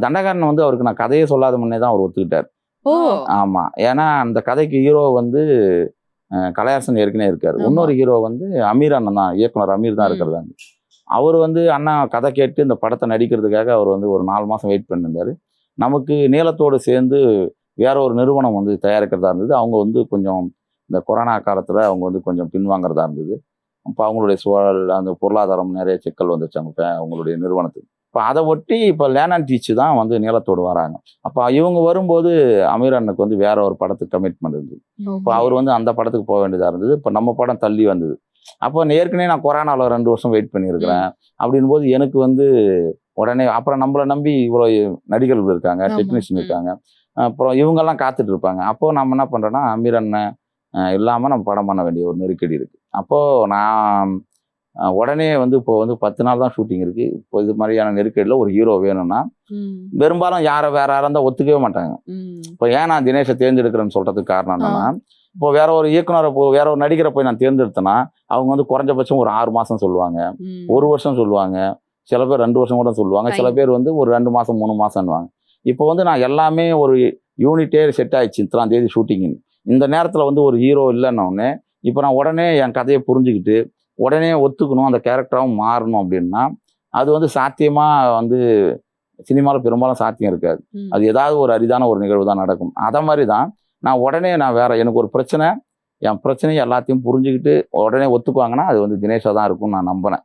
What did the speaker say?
தண்டகாரன் வந்து அவருக்கு நான் கதையே சொல்லாத முன்னே தான் அவர் ஒத்துக்கிட்டார். ஓ! ஆமா. ஏன்னா அந்த கதைக்கு ஹீரோ வந்து கலையரசன் ஏற்கனவே இருக்காரு. ஆமா. இன்னொரு ஹீரோ வந்து அமீர் அண்ணன் தான், இயக்குனர் அமீர் தான் இருக்கிறாங்க. அவர் வந்து அண்ணா கதை கேட்டு இந்த படத்தை நடிக்கிறதுக்காக அவர் வந்து ஒரு 4 மாதம் வெயிட் பண்ணியிருந்தாரு. நமக்கு நீலத்தோடு சேர்ந்து வேற ஒரு நிறுவனம் வந்து தயாரிக்கிறதா இருந்தது. அவங்க வந்து கொஞ்சம் இந்த கொரோனா காலத்தில் அவங்க வந்து கொஞ்சம் பின்வாங்கிறதா இருந்தது. அப்போ அவங்களுடைய சூழல், அந்த பொருளாதாரம் நிறைய சிக்கல் வந்துச்சு அவங்களுடைய நிறுவனத்துக்கு. இப்போ அதை ஒட்டி இப்போ லேர்ன் அண்ட் டீச் தான் வந்து நீலத்தோடு வராங்க. அப்போ இவங்க வரும்போது அமீர் அண்ணனுக்கு வந்து வேற ஒரு படத்துக்கு கமிட்மெண்ட் இருந்தது. இப்போ அவர் வந்து அந்த படத்துக்கு போக வேண்டியதாக இருந்தது. இப்போ நம்ம படம் தள்ளி வந்தது. அப்போ ஏற்கனவே நான் கொரோனாவில் 2 வருஷம் வெயிட் பண்ணியிருக்கிறேன். அப்படின் போது எனக்கு வந்து உடனே அப்புறம் நம்மளை நம்பி இவ்வளோ நடிகர்கள் இருக்காங்க, டெக்னீஷியன் இருக்காங்க, அப்புறம் இவங்கெல்லாம் காத்துட்டு இருப்பாங்க. அப்போது நம்ம என்ன பண்ணுறோன்னா அமீர் அண்ணன் இல்லாமல் நம்ம படம் பண்ண வேண்டிய ஒரு நெருக்கடி இருக்குது. அப்போது நான் உடனே வந்து இப்போ வந்து 10 நாள் தான் ஷூட்டிங் இருக்குது. இப்போ இது மாதிரியான நெருக்கடியில் ஒரு ஹீரோ வேணும்னா பெரும்பாலும் வேற யாராக இருந்தால் ஒத்துக்கவே மாட்டாங்க. இப்போ ஏன் நான் தினேஷை தேர்ந்தெடுக்கிறேன்னு சொல்கிறதுக்கு காரணம் என்னன்னா, இப்போ வேற ஒரு இயக்குனரை வேற ஒரு நடிகரை போய் நான் தேர்ந்தெடுத்தேன்னா அவங்க வந்து குறைஞ்சபட்சம் ஒரு 6 மாதம் சொல்லுவாங்க, 1 வருஷம் சொல்லுவாங்க, சில பேர் 2 வருஷம் கூட சொல்லுவாங்க, சில பேர் வந்து ஒரு 2 மாதம் 3 மாதம்னுவாங்க. இப்போ வந்து நான் எல்லாமே ஒரு யூனிட்டே செட் ஆயிடுச்சு, இத்தனாம் தேதி ஷூட்டிங்னு. இந்த நேரத்தில் வந்து ஒரு ஹீரோ இல்லைன்னொடனே இப்போ நான் உடனே என் கதையை புரிஞ்சுக்கிட்டு உடனே ஒத்துக்கணும், அந்த கேரக்டராகவும் மாறணும் அப்படின்னா அது வந்து சாத்தியமாக வந்து சினிமாவில் பெரும்பாலும் சாத்தியம் இருக்காது. அது ஏதாவது ஒரு அரிதான ஒரு நிகழ்வு தான் நடக்கும். அதை மாதிரி தான் நான் உடனே வேற எனக்கு ஒரு பிரச்சனை, என் பிரச்சனையை எல்லாத்தையும் புரிஞ்சுக்கிட்டு உடனே ஒத்துக்குவாங்கன்னா அது வந்து தினேஷாக தான் இருக்கும்னு நான் நம்பினேன்.